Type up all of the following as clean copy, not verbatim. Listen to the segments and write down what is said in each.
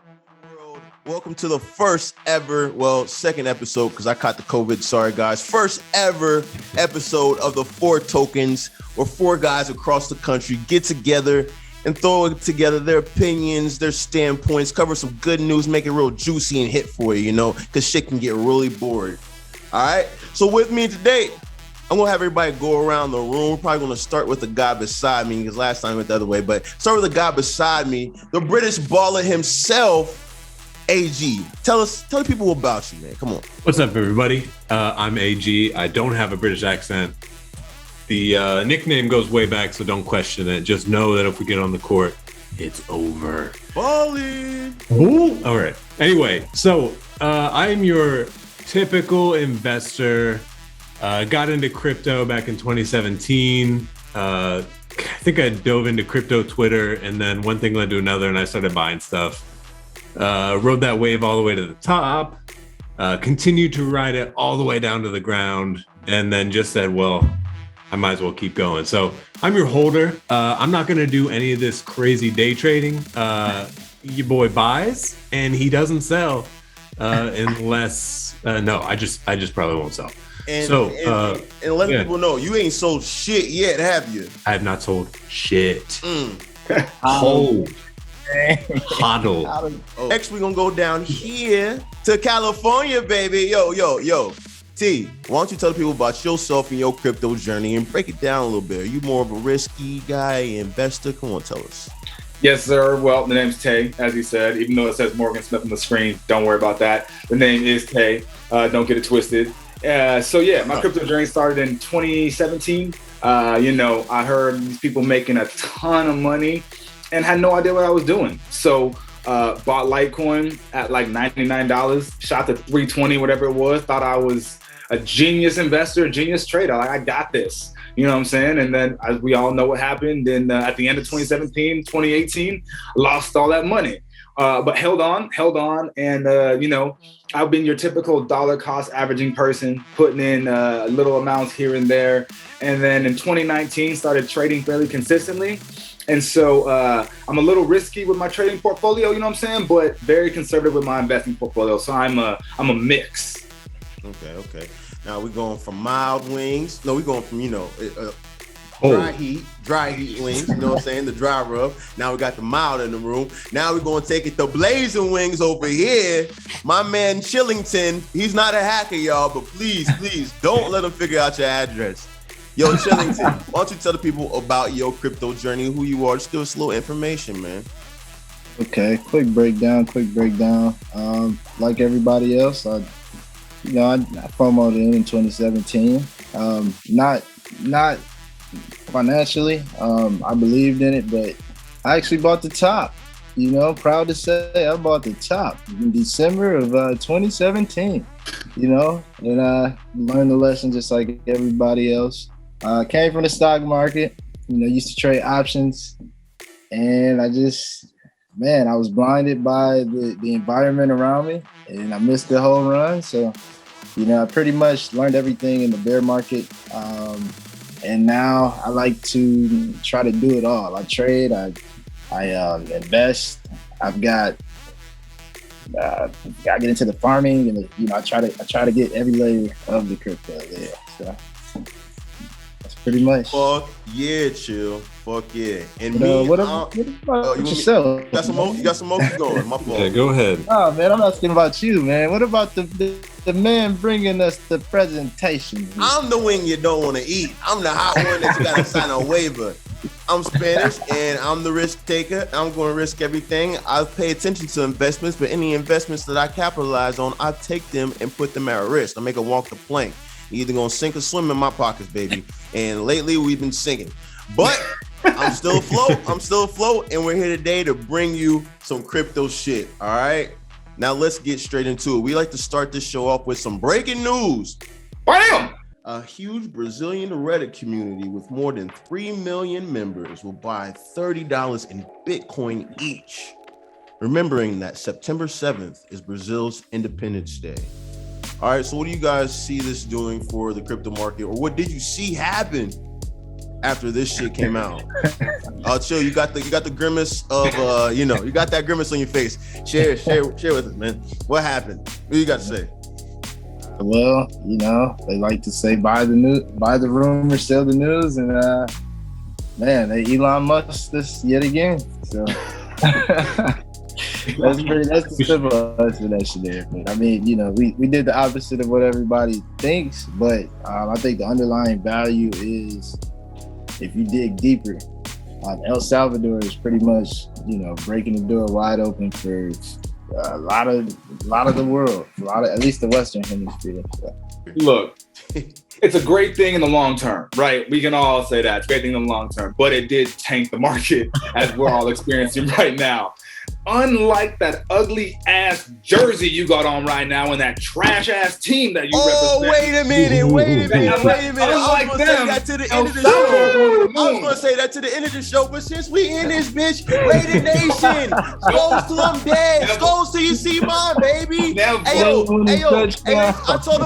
World. Welcome to the first ever, second episode because I caught the COVID. Sorry, guys. First ever episode of the Four Tokens, where four guys across the country get together and throw together their opinions, their standpoints, cover some good news, make it real juicy and hit for you, because shit can get really bored. All right. So with me today, I'm going to have everybody go around the room. We're probably going to start with the guy beside me because last time I went the other way, but start with the guy beside me, the British baller himself, AG. Tell the people about you, man. Come on. What's up, everybody? I'm AG. I don't have a British accent. The nickname goes way back, so don't question it. Just know that if we get on the court, it's over. Balling. Ooh. All right. Anyway, so I'm your typical investor. Got into crypto back in 2017. I think I dove into crypto Twitter, and then one thing led to another, and I started buying stuff. Rode that wave all the way to the top, continued to ride it all the way down to the ground, and then just said, well, I might as well keep going. So I'm your holder. I'm not going to do any of this crazy day trading. Your boy buys, and he doesn't sell unless, no, I just probably won't sell. And let people know, you ain't sold shit yet, have you? I have not sold shit. Hold. Hodl. Next, we're going to go down here to California, baby. Yo. T, why don't you tell the people about yourself and your crypto journey and break it down a little bit? Are you more of a risky guy, investor? Come on, tell us. Yes, sir. Well, the name's Tay, as he said. Even though it says Morgan Smith on the screen, don't worry about that. The name is Tay. Don't get it twisted. My crypto journey started in 2017. I heard these people making a ton of money and had no idea what I was doing. So bought Litecoin at like $99, shot to 320, whatever it was. Thought I was a genius investor, a genius trader. Like, I got this. You know what I'm saying? And then, as we all know what happened, then at the end of 2017, 2018, lost all that money. But held on. And, I've been your typical dollar cost averaging person, putting in little amounts here and there. And then in 2019, started trading fairly consistently. And so I'm a little risky with my trading portfolio, you know what I'm saying? But very conservative with my investing portfolio. So I'm a mix. Okay. Now we're going from mild wings. No, we're going from, dry heat wings, you know what I'm saying? The dry rub. Now we got the mild in the room. Now we're going to take it to blazing wings over here. My man Chillington, he's not a hacker, y'all, but please, don't let him figure out your address. Yo, Chillington, why don't you tell the people about your crypto journey, who you are, just give us a little information, man. Okay, quick breakdown. Like everybody else, I FOMO'd in 2017. Not financially. I believed in it, but I actually bought the top. Proud to say I bought the top in December of 2017. And I learned the lesson just like everybody else. Came from the stock market. Used to trade options, and I was blinded by the environment around me, and I missed the whole run. So, I pretty much learned everything in the bear market. And now I like to try to do it all. I trade, I invest. I get into the farming, and I try to get every layer of the crypto there. So that's pretty much. Fuck yeah, chill. Fuck yeah. And what about yourself? You got some more going. My fault. Yeah, go ahead. Oh man, I'm asking about you, man. What about the man bringing us the presentation? I'm the wing you don't want to eat. I'm the hot one that you got to sign a waiver. I'm Spanish and I'm the risk taker. I'm going to risk everything. I pay attention to investments, but any investments that I capitalize on, I take them and put them at risk. I make them walk the plank. You're either going to sink or swim in my pockets, baby. And lately we've been sinking. But I'm still afloat, and we're here today to bring you some crypto shit, all right? Now let's get straight into it. We like to start this show off with some breaking news. Bam! A huge Brazilian Reddit community with more than 3 million members will buy $30 in Bitcoin each, remembering that September 7th is Brazil's Independence Day. All right, so what do you guys see this doing for the crypto market, or what did you see happen? after this shit came out. Chill, you got the grimace of you got that grimace on your face. Share with us, man. What happened? What you got to say? Well, they like to say buy the rumor, sell the news, and man, they Elon Musk this yet again. So that's the simple answer that shit there. But I mean, we did the opposite of what everybody thinks, but I think the underlying value is, if you dig deeper, El Salvador is pretty much, breaking the door wide open for a lot of the world, at least the Western Hemisphere. So. Look, it's a great thing in the long term, right? We can all say that. It's a great thing in the long term, but it did tank the market as we're all experiencing right now. Unlike that ugly ass jersey you got on right now and that trash ass team that you represent. Wait a minute. I was gonna say that to the end of the show. I was gonna say that to the end of the show, but since we in this bitch, Raider Nation, goes to them dead, goes to you see mine, baby. Hey yo, I told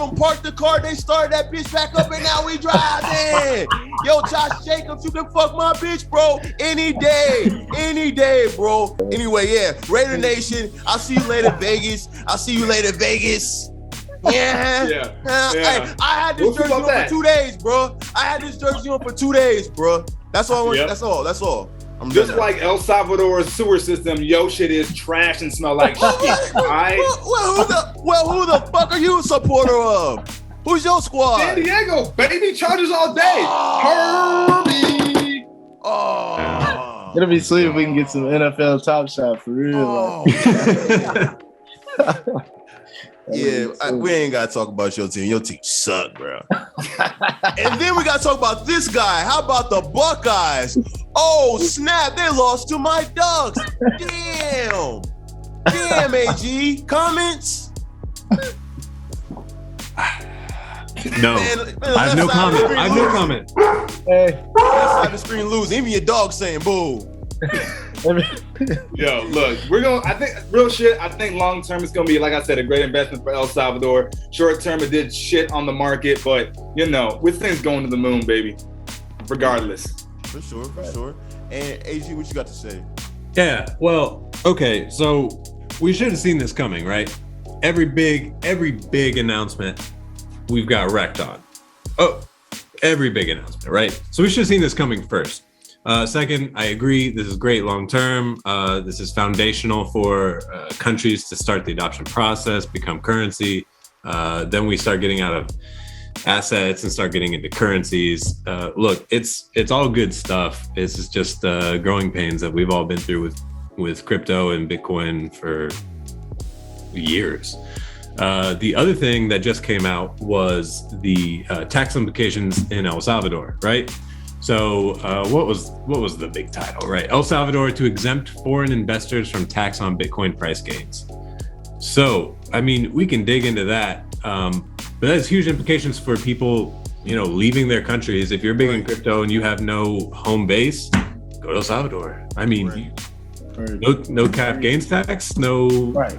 them park the car, they started that bitch back up and now we driving. Yo, Josh Jacobs, you can fuck my bitch, bro, any day, bro. Anyway, yeah, Raider Nation, I'll see you later, Vegas. Yeah. Hey, I had this jersey on for 2 days, bro. That's all. That's all. I'm just like El Salvador's sewer system, yo shit is trash and smell like shit. All right? Who the fuck are you a supporter of? Who's your squad? San Diego, baby, Chargers all day. Herbie. It'll be sweet if we can get some NFL Top Shot for real. We ain't gotta talk about your team. Your team suck, bro. And then we gotta talk about this guy. How about the Buckeyes? Oh snap! They lost to my Ducks. Damn, AG. Comments? No, I have no comment. Hey, let's have the screen lose. Even your dog saying boo. Yo, look, I think long term it's gonna be, like I said, a great investment for El Salvador. Short term it did shit on the market, but with things going to the moon, baby. Regardless. For sure. And AG, what you got to say? Yeah, well, okay, so we should have seen this coming, right? Every big announcement we've got wrecked on. Every big announcement, right? So we should have seen this coming first. Second, I agree. This is great long term. This is foundational for countries to start the adoption process, become currency. Then we start getting out of assets and start getting into currencies. Look, it's all good stuff. It's just growing pains that we've all been through with crypto and Bitcoin for years. The other thing that just came out was the tax implications in El Salvador, right? So what was the big title, right? El Salvador to exempt foreign investors from tax on Bitcoin price gains. So, I mean, we can dig into that, but that has huge implications for people, leaving their countries. If you're big in crypto and you have no home base, go to El Salvador. I mean, no cap gains tax, no. Right.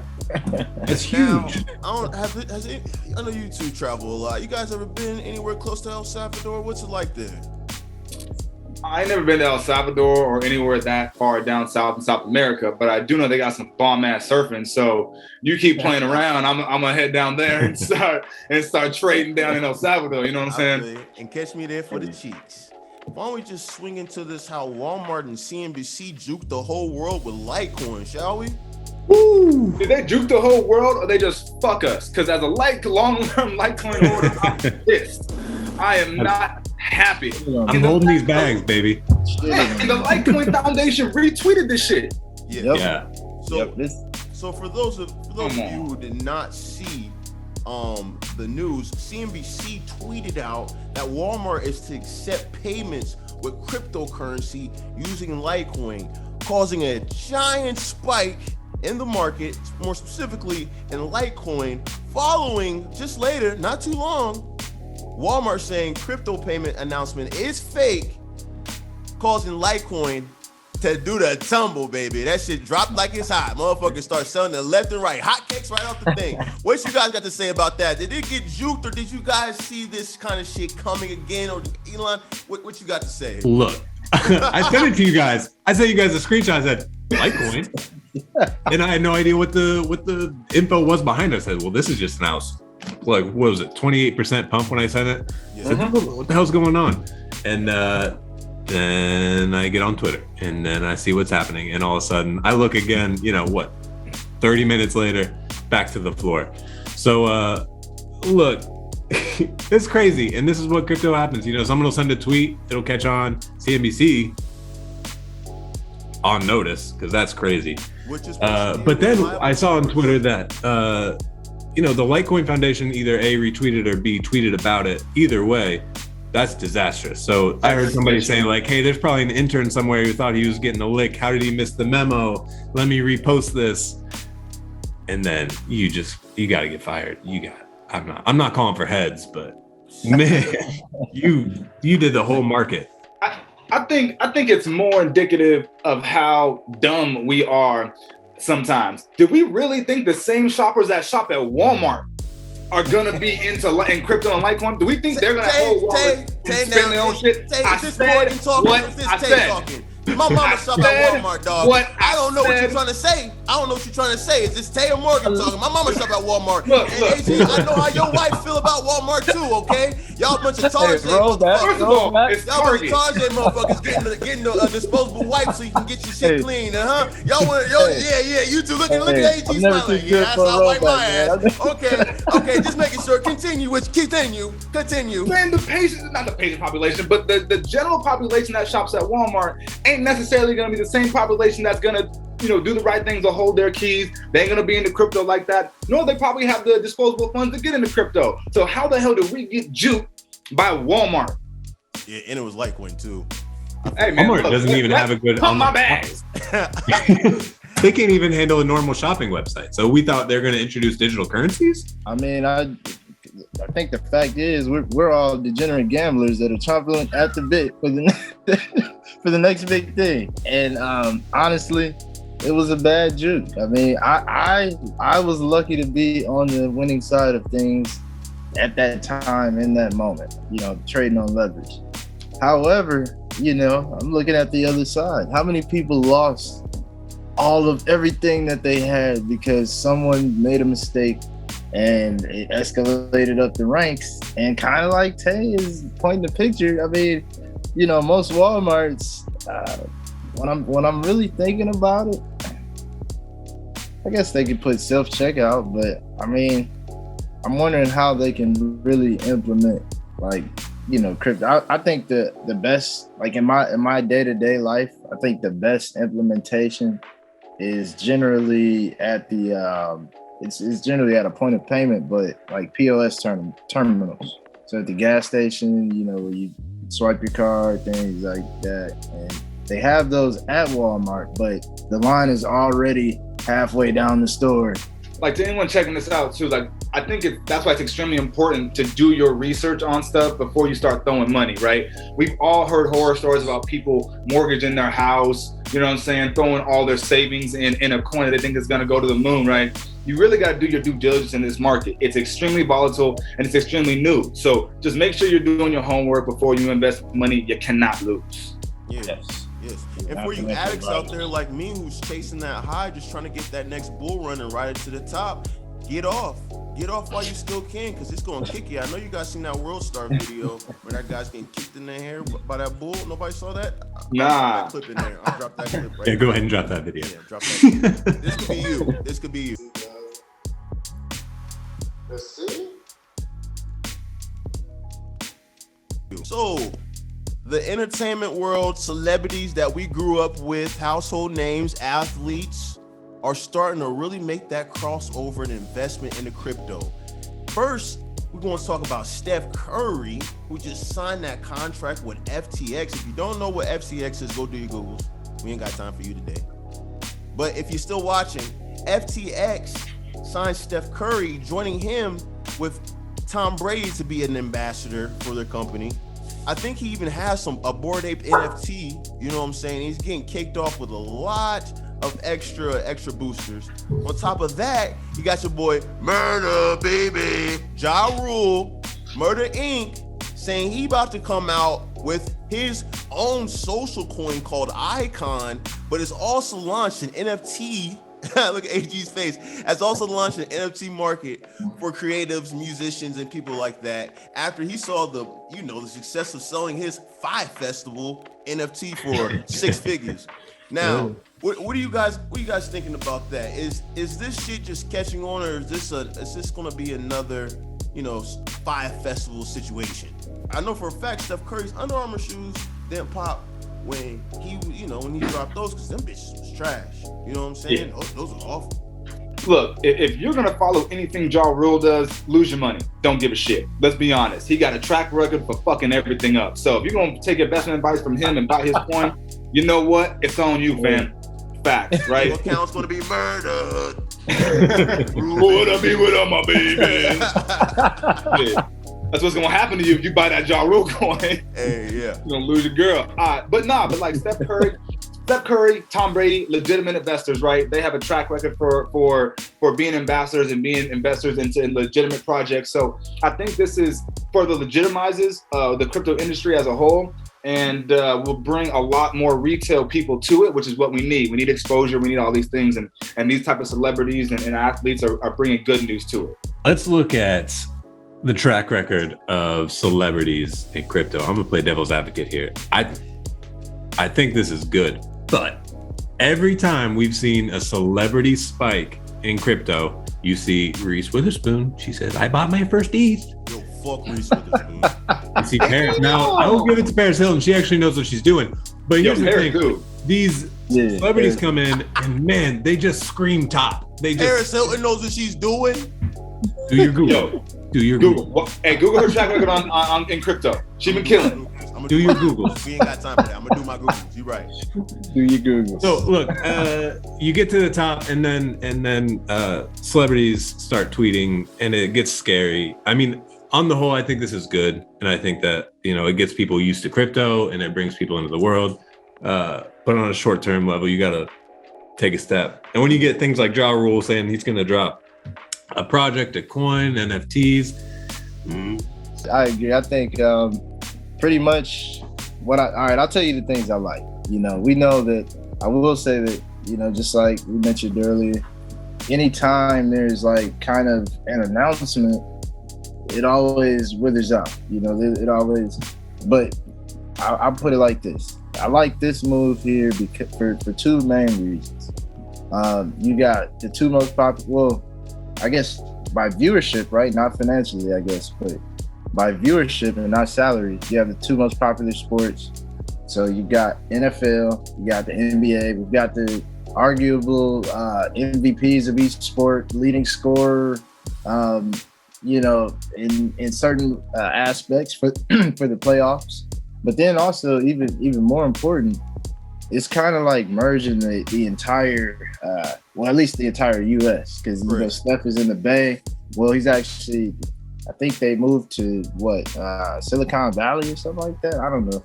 That's huge. Now, I know you two travel a lot. You guys ever been anywhere close to El Salvador? What's it like there? I ain't never been to El Salvador or anywhere that far down south in South America, but I do know they got some bomb ass surfing. So you keep playing around, I'm gonna head down there and start trading down in El Salvador. You know what I'm saying? And catch me there for the cheeks. Why don't we just swing into this? How Walmart and CNBC juked the whole world with Litecoin, shall we? Woo! Did they juke the whole world or they just fuck us? Because as a long-term Litecoin holder, I'm pissed. I am not happy. I'm holding these bags, baby. And the Litecoin Foundation retweeted this shit. Yeah. So for those of you who did not see the news, CNBC tweeted out that Walmart is to accept payments with cryptocurrency using Litecoin, causing a giant spike in the market, more specifically in Litecoin, following just later, not too long, Walmart saying crypto payment announcement is fake, causing Litecoin to do the tumble, baby. That shit dropped like it's hot. Motherfuckers start selling the left and right. Hot cakes right off the thing. What you guys got to say about that? Did it get juked, or did you guys see this kind of shit coming again? Or Elon, what you got to say? Look, I sent it to you guys. I sent you guys a screenshot. I said, Litecoin. And I had no idea what the info was behind it. I said, well, this is just an house. Like, what was it, 28% pump when I sent it? Yeah. I said, what the hell's going on? And then I get on Twitter, and then I see what's happening. And all of a sudden, I look again, 30 minutes later, back to the floor. So, look, it's crazy. And this is what crypto happens. Someone will send a tweet, it'll catch on CNBC on notice, because that's crazy. But then I saw on Twitter that, the Litecoin Foundation either A, retweeted or B, tweeted about it. Either way, that's disastrous. So I heard somebody saying like, hey, there's probably an intern somewhere who thought he was getting a lick. How did he miss the memo? Let me repost this. And then you got to get fired. I'm not calling for heads, but man, you did the whole market. I think it's more indicative of how dumb we are sometimes. Do we really think the same shoppers that shop at Walmart are gonna be in crypto and Litecoin? Do we think they're gonna hold wallet and spend their own shit? I said what I said. My mama shop at Walmart, dog. I don't know what you're trying to say. Is this Tay or Morgan talking? My mama shop at Walmart. Look. AJ, I know how your wife feel about Walmart too, okay? Y'all bunch of Target motherfuckers. First of all, it's Target. Target motherfuckers getting a disposable wipe so you can get your shit clean, huh? Y'all want you two look at AG smiling. Yeah, that's how I wipe my ass. Okay, just making sure. Continue. Man, the patient, not the patient population, but the general population that shops at Walmart ain't necessarily going to be the same population that's going to do the right things or hold their keys. They ain't going to be into crypto like that, nor they probably have the disposable funds to get into crypto. So how the hell did we get juked by Walmart? Yeah, and it was Litecoin too. Hey man, Walmart doesn't even have a good pump my bags. They can't even handle a normal shopping website. So we thought they're going to introduce digital currencies. I mean, I think the fact is we're all degenerate gamblers that are chomping at the bit for the next big thing. And honestly, it was a bad juke. I mean, I was lucky to be on the winning side of things at that time, in that moment, trading on leverage. However, I'm looking at the other side. How many people lost all of everything that they had because someone made a mistake and it escalated up the ranks? And kind of like Tay is pointing the picture. I mean, most Walmarts, when I'm really thinking about it, I guess they could put self-checkout, but I mean, I'm wondering how they can really implement crypto. I think the best, like in my day-to-day life, I think the best implementation is generally at the it's generally at a point of payment, but like POS terminals. So at the gas station, where you swipe your card, things like that. And they have those at Walmart, but the line is already halfway down the store. Like, to anyone checking this out too, like, I think that's why it's extremely important to do your research on stuff before you start throwing money, right? We've all heard horror stories about people mortgaging their house, throwing all their savings in a coin that they think is going to go to the moon, right? You really got to do your due diligence in this market. It's extremely volatile and it's extremely new. So just make sure you're doing your homework before you invest money. You cannot lose. Yes. And for you addicts out there like me who's chasing that high, just trying to get that next bull run and ride it to the top, get off while you still can, because it's going to kick you. I know you guys seen that World Star video where that guy's getting kicked in the hair by that bull. Nobody saw that? Nah. I'll drop that clip in there. I'll drop that clip right Yeah, go ahead and drop that video. Yeah, drop that. This could be you. Let's see. So, the entertainment world, celebrities that we grew up with, household names, athletes, are starting to really make that crossover and investment into crypto. First, we're going to talk about Steph Curry, who just signed that contract with FTX. If you don't know what FTX is, go do your Googles. We ain't got time for you today. But if you're still watching, FTX signed Steph Curry, joining him with Tom Brady to be an ambassador for their company. I think he even has a Bored Ape NFT. You know what I'm saying? He's getting kicked off with a lot of extra boosters. On top of that, you got your boy Murder Baby Ja Rule, Murder Inc., saying he about to come out with his own social coin called Icon, but it's also launched an NFT. Look at AG's face. Has also launched an NFT market for creatives, musicians, and people like that. After he saw the success of selling his 5 Festival NFT for 6 figures. Now, what are you guys thinking about that? Is this shit just catching on, or is this going to be another 5 Festival situation? I know for a fact Steph Curry's Under Armour shoes didn't pop when he dropped those, because them bitches was trash. You know what I'm saying? Yeah. Those were awful. Look, if you're gonna follow anything Ja Rule does, lose your money. Don't give a shit. Let's be honest. He got a track record for fucking everything up. So if you're gonna take investment advice from him and buy his coin, you know what? It's on you, fam. Facts, right? Your account's gonna be murdered. Wanna be with all my babies. Yeah. That's what's gonna happen to you if you buy that Ja Rule coin. Hey, yeah. You're gonna lose your girl. But like Steph Curry, Tom Brady, legitimate investors, right? They have a track record for being ambassadors and being investors into legitimate projects. So I think this is further legitimizes the crypto industry as a whole, and will bring a lot more retail people to it, which is what we need. We need exposure. We need all these things, and these type of celebrities and athletes are bringing good news to it. Let's look at the track record of celebrities in crypto. I'm gonna play devil's advocate here. I think this is good, but every time we've seen a celebrity spike in crypto, you see Reese Witherspoon. She says, "I bought my first ETH." Yo, fuck Reese Witherspoon. You see Paris. Now, I will give it to Paris Hilton. She actually knows what she's doing. But here's the thing: these celebrities come in, and man, they just scream top. Paris Hilton knows what she's doing. Do your Google. Do your Google. Hey, Google her track record on in crypto. She been killing. Do your Google. We ain't got time for that. I'm gonna do my Googles. You right. Do your Google. So look, you get to the top, and then celebrities start tweeting, and it gets scary. I mean, on the whole, I think this is good, and I think that it gets people used to crypto, and it brings people into the world. But on a short-term level, you gotta take a step. And when you get things like Ja Rule saying he's gonna drop a project, a coin, NFTs. I agree. I think pretty much all right, I'll tell you the things I like. We know that, I will say that, just like we mentioned earlier, anytime there's like kind of an announcement, it always withers out. It always, but I'll put it like this. I like this move here because for 2 main reasons. You got the 2 most popular, well, I guess by viewership, right? Not financially, I guess, but by viewership and not salary, you have the 2 most popular sports. So you got NFL, you got the NBA, we've got the arguable MVPs of each sport, leading scorer, in certain aspects for for the playoffs. But then also, even more important, it's kind of like merging the entire, at least the entire U.S. Because Steph is in the Bay. Well, he's actually, I think they moved to Silicon Valley or something like that. I don't know.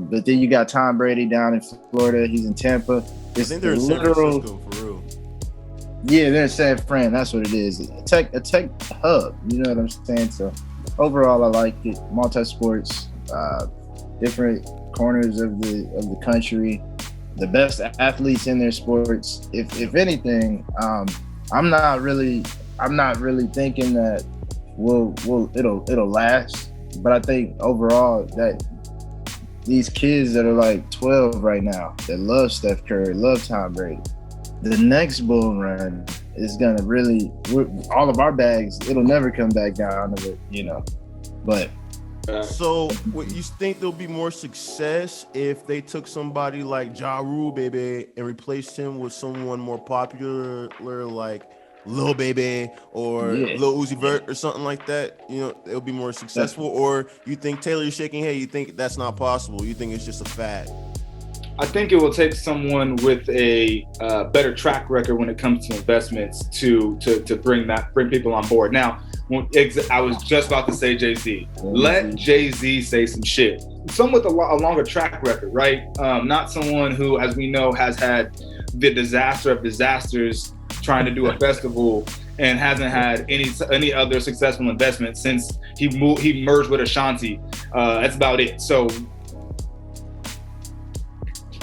But then you got Tom Brady down in Florida. He's in Tampa. It's I think they're in San Francisco, for real. Yeah, they're in San Fran. That's what it is. A tech hub. You know what I'm saying? So overall, I like it. Multi-sports, different corners of the country, the best athletes in their sports. If anything, I'm not really thinking that it'll last. But I think overall that these kids that are like 12 right now that love Steph Curry, love Tom Brady, the next bull run is gonna really, all of our bags, it'll never come back down to it, But so, what you think there'll be more success if they took somebody like Ja Rule, baby, and replaced him with someone more popular, like Lil Baby or Lil Uzi Vert or something like that? It'll be more successful. Or you think Taylor's shaking head? You think that's not possible? You think it's just a fad? I think it will take someone with a better track record when it comes to investments to bring people on board. Now, I was just about to say Jay-Z. Let Jay-Z say some shit. Someone with a longer track record, right? Not someone who, as we know, has had the disaster of disasters trying to do a festival and hasn't had any other successful investment since he merged with Ashanti. That's about it. So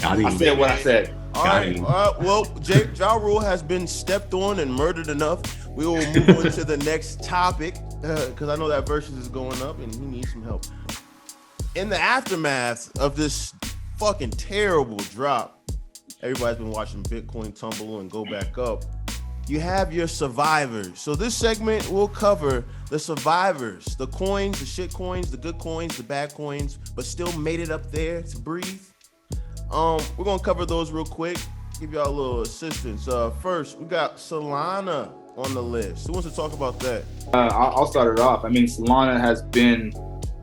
I said what I said. All right. Well, Ja Rule has been stepped on and murdered enough. We will move on to the next topic because I know that Versus is going up and he needs some help. In the aftermath of this fucking terrible drop, everybody's been watching Bitcoin tumble and go back up. You have your survivors. So this segment will cover the survivors, the coins, the shit coins, the good coins, the bad coins, but still made it up there to breathe. We're gonna cover those real quick, give y'all a little assistance. First, we got Solana on the list. Who wants to talk about that? I'll start it off. I mean, Solana has been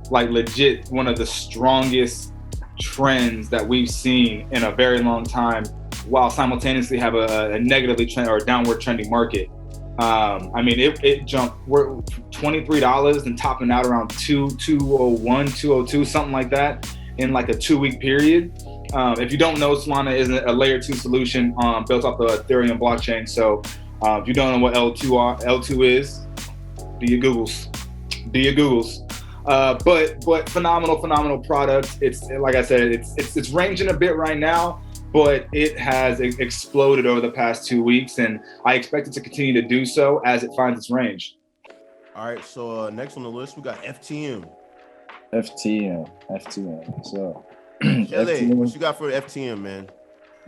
like legit one of the strongest trends that we've seen in a very long time, while simultaneously have a negatively trend or a downward trending market. I mean, it jumped. We're $23 and topping out around 201, 202, something like that in like a 2-week period. If you don't know, Solana is a layer 2 solution built off the Ethereum blockchain. So if you don't know what L2 is, do your Googles. But phenomenal product. It's like I said, it's ranging a bit right now, but it has exploded over the past 2 weeks, and I expect it to continue to do so as it finds its range. All right, so next on the list we got FTM. So LA, what you got for FTM, man?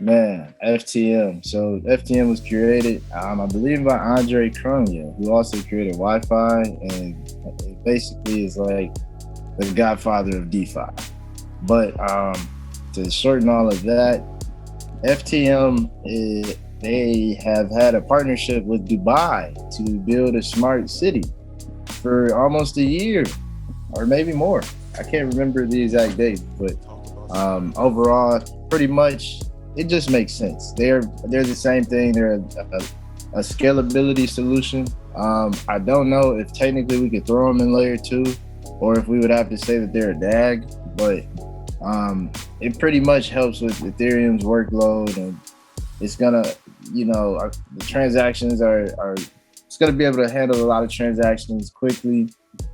Man, FTM. So FTM was created, I believe, by Andre Cronje, who also created Wi-Fi, and it basically is like the godfather of DeFi. But to shorten all of that, FTM, they have had a partnership with Dubai to build a smart city for almost a year, or maybe more. I can't remember the exact date, but overall, pretty much, it just makes sense. They're the same thing. They're a scalability solution. I don't know if technically we could throw them in layer 2, or if we would have to say that they're a DAG, but it pretty much helps with Ethereum's workload, and it's gonna, the transactions are it's gonna be able to handle a lot of transactions quickly.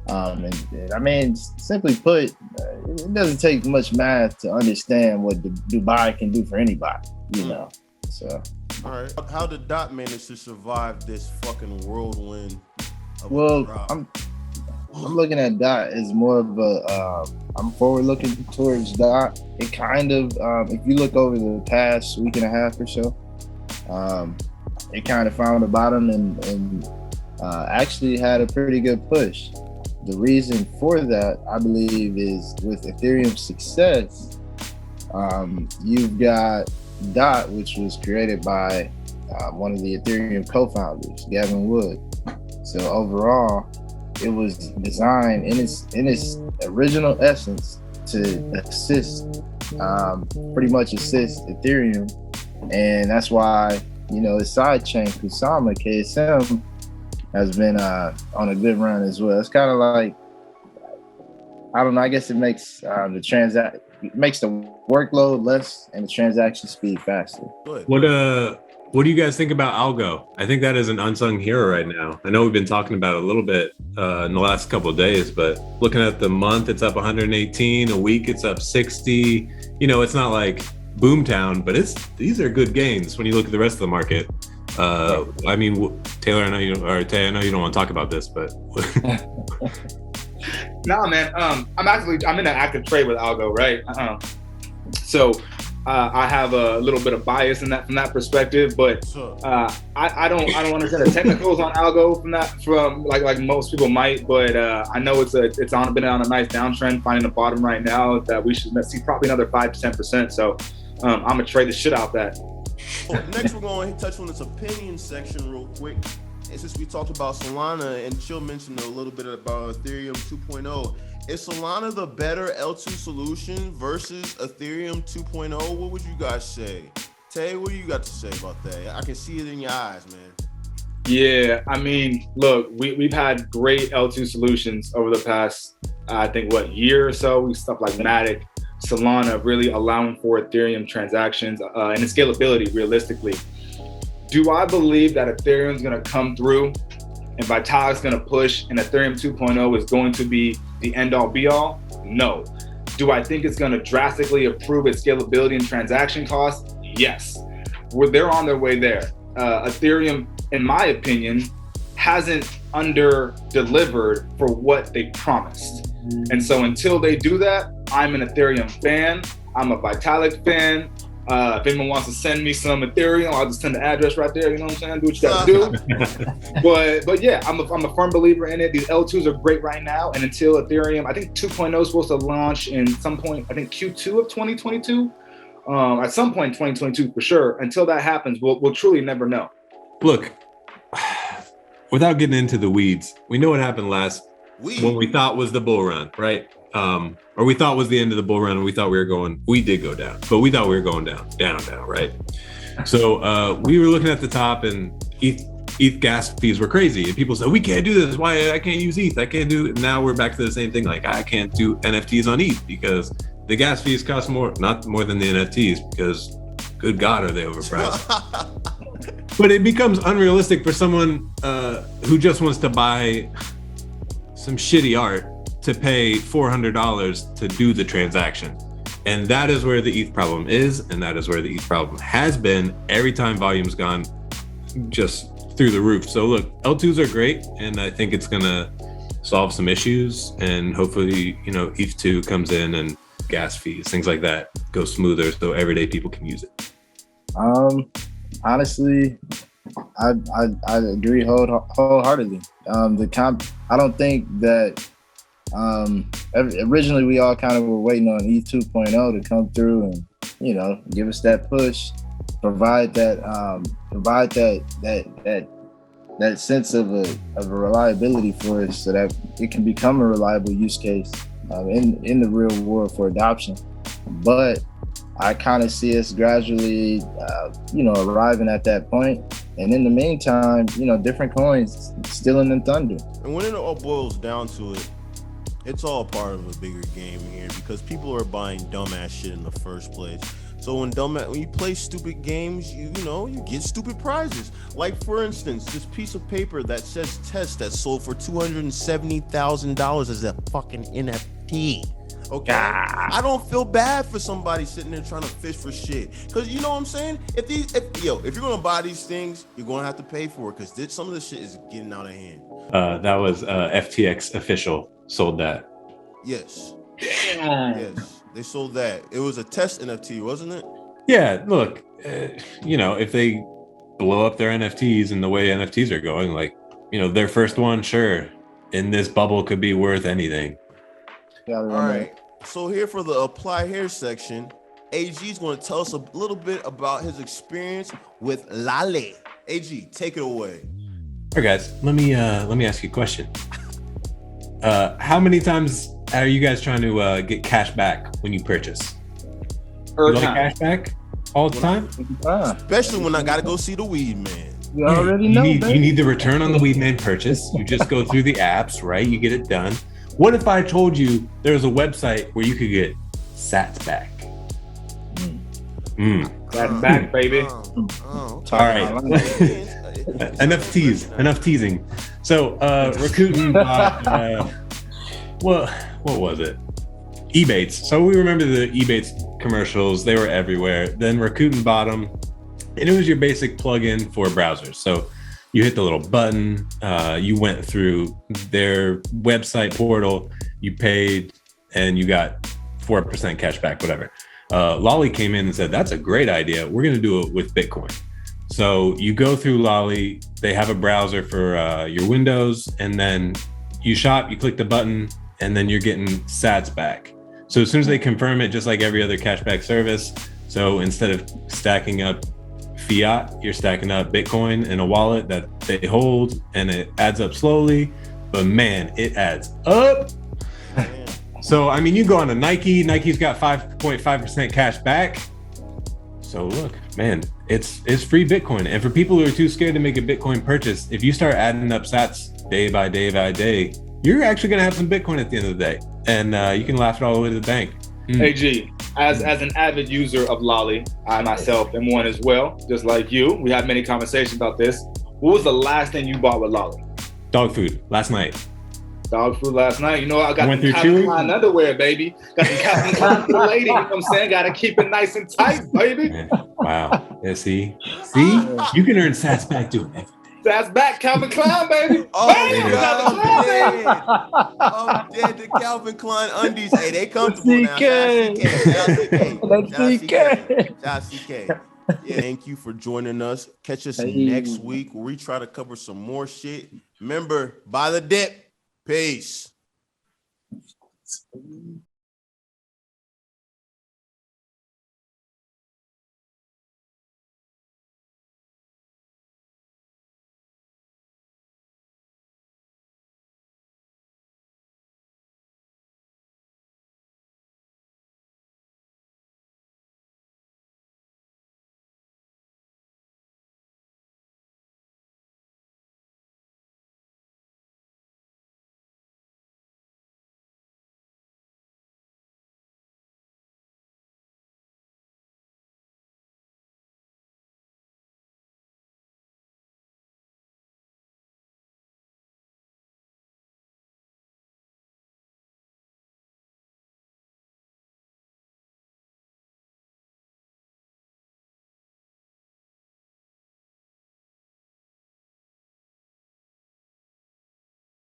And I mean, simply put, it doesn't take much math to understand what Dubai can do for anybody, So. All right. How did Dot manage to survive this fucking whirlwind? I'm looking at Dot as more of I'm forward looking towards Dot. It kind of, if you look over the past week and a half or so, it kind of found a bottom and actually had a pretty good push. The reason for that, I believe, is with Ethereum's success, you've got Dot, which was created by one of the Ethereum co-founders, Gavin Wood. So overall, it was designed in its original essence to pretty much assist Ethereum, and that's why its sidechain Kusama KSM has been on a good run as well. It's kind of like, I don't know, I guess it makes the workload less and the transaction speed faster. What do you guys think about Algo? I think that is an unsung hero right now. I know we've been talking about it a little bit in the last couple of days, but looking at the month, it's up 118. A week, it's up 60. It's not like Boomtown, but these are good gains when you look at the rest of the market. I mean, Taylor, I know you don't want to talk about this, but nah, man. I'm in an active trade with Algo, right? So I have a little bit of bias in that from that perspective, but I don't understand the technicals on Algo from like most people might, but I know it's been on a nice downtrend, finding a bottom right now that we should see probably another 5 to 10%. So I'm gonna trade the shit out that. Next, we're going to touch on this opinion section real quick. And since we talked about Solana and Chill mentioned a little bit about Ethereum 2.0, is Solana the better L2 solution versus Ethereum 2.0? What would you guys say? Tay, what do you got to say about that? I can see it in your eyes, man. Yeah, I mean, look, we've had great L2 solutions over the past, I think, year or so. We stuff like Matic, Solana, really allowing for Ethereum transactions and its scalability realistically. Do I believe that Ethereum is going to come through and Vitalik's going to push and Ethereum 2.0 is going to be the end all be all? No. Do I think it's going to drastically improve its scalability and transaction costs? Yes. They're on their way there. Ethereum, in my opinion, hasn't under-delivered for what they promised. And so until they do that, I'm an Ethereum fan. I'm a Vitalik fan. If anyone wants to send me some Ethereum, I'll just send the address right there. You know what I'm saying? Do what you gotta do. But yeah, I'm a firm believer in it. These L2s are great right now. And until Ethereum, I think 2.0 is supposed to launch in some point, I think Q2 of 2022. At some point in 2022 for sure. Until that happens, we'll truly never know. Look, without getting into the weeds, we know what happened last when we thought was the bull run, right? Or we thought was the end of the bull run, and we thought we did go down, but we thought we were going down, right? So we were looking at the top, and ETH gas fees were crazy, and people said, we can't do this. Why I can't use ETH? I can't do it. Now we're back to the same thing. Like, I can't do NFTs on ETH because the gas fees cost not more than the NFTs, because good God, are they overpriced? But it becomes unrealistic for someone who just wants to buy some shitty art to pay $400 to do the transaction. And that is where the ETH problem is, and that is where the ETH problem has been every time volume's gone just through the roof. So look, L2s are great, and I think it's gonna solve some issues, and hopefully, ETH2 comes in and gas fees, things like that, go smoother so everyday people can use it. Honestly, I agree wholeheartedly. I don't think that originally we all kind of were waiting on ETH 2.0 to come through and give us that push, provide that sense of a reliability for us, so that it can become a reliable use case in the real world for adoption. But I kind of see us gradually, arriving at that point. And in the meantime, different coins stealing the thunder. And when it all boils down to it, it's all part of a bigger game here, because people are buying dumbass shit in the first place. So when you play stupid games, you get stupid prizes. Like, for instance, this piece of paper that says test that sold for $270,000 as a fucking NFT. Okay, I don't feel bad for somebody sitting there trying to fish for shit, because you know what I'm saying. If you're gonna buy these things, you're gonna have to pay for it, because some of this shit is getting out of hand. That was FTX official sold that. Yes. Yes, they sold that. It was a test NFT, wasn't it? Yeah. Look, if they blow up their NFTs and the way NFTs are going, their first one, sure, in this bubble could be worth anything. All right. So here for the apply here section, AG is going to tell us a little bit about his experience with Lale. AG, take it away. All right, guys. Let me ask you a question. How many times are you guys trying to get cash back when you purchase? You like cash back all the time? Especially when I got to go see the weed man. You already know. You need the return on the weed man purchase. You just go through the apps, right? You get it done. What if I told you there's a website where you could get sats back? That's back, baby. All right. Enough teasing. So Rakuten bought, what was it? Ebates. So we remember the Ebates commercials. They were everywhere. Then Rakuten bought them, and it was your basic plugin for browsers. So you hit the little button, you went through their website portal, you paid, and you got 4% cash back, whatever. Lolly came in and said, that's a great idea. We're going to do it with Bitcoin. So you go through Lolly, they have a browser for your Windows, and then you shop, you click the button, and then you're getting sats back. So as soon as they confirm it, just like every other cashback service, so instead of stacking up fiat, you're stacking up Bitcoin in a wallet that they hold, and it adds up slowly, but man, it adds up. So I mean, you go on to Nike's got 5.5% cash back. So look, man, it's free Bitcoin. And for people who are too scared to make a Bitcoin purchase, if you start adding up sats day by day by day, you're actually going to have some Bitcoin at the end of the day. And you can laugh it all the way to the bank. Hey, G, as an avid user of Lolly, I myself am one as well, just like you. We had many conversations about this. What was the last thing you bought with Lolly? Dog food last night. Dog food last night. You know, I got Went the through Calvin Chewy. Klein underwear, baby. Got the Calvin Klein for the lady. You know what I'm saying? Got to keep it nice and tight, baby. Man, wow. Yeah, see, you can earn sats back doing it. That's back, Calvin Klein, baby. Oh, Bam, God, Calvin Klein, baby. I'm dead to Calvin Klein undies. Hey, they comfortable now. Shout CK. Yeah, thank you for joining us. Catch us next week where we try to cover some more shit. Remember, buy the dip. Peace.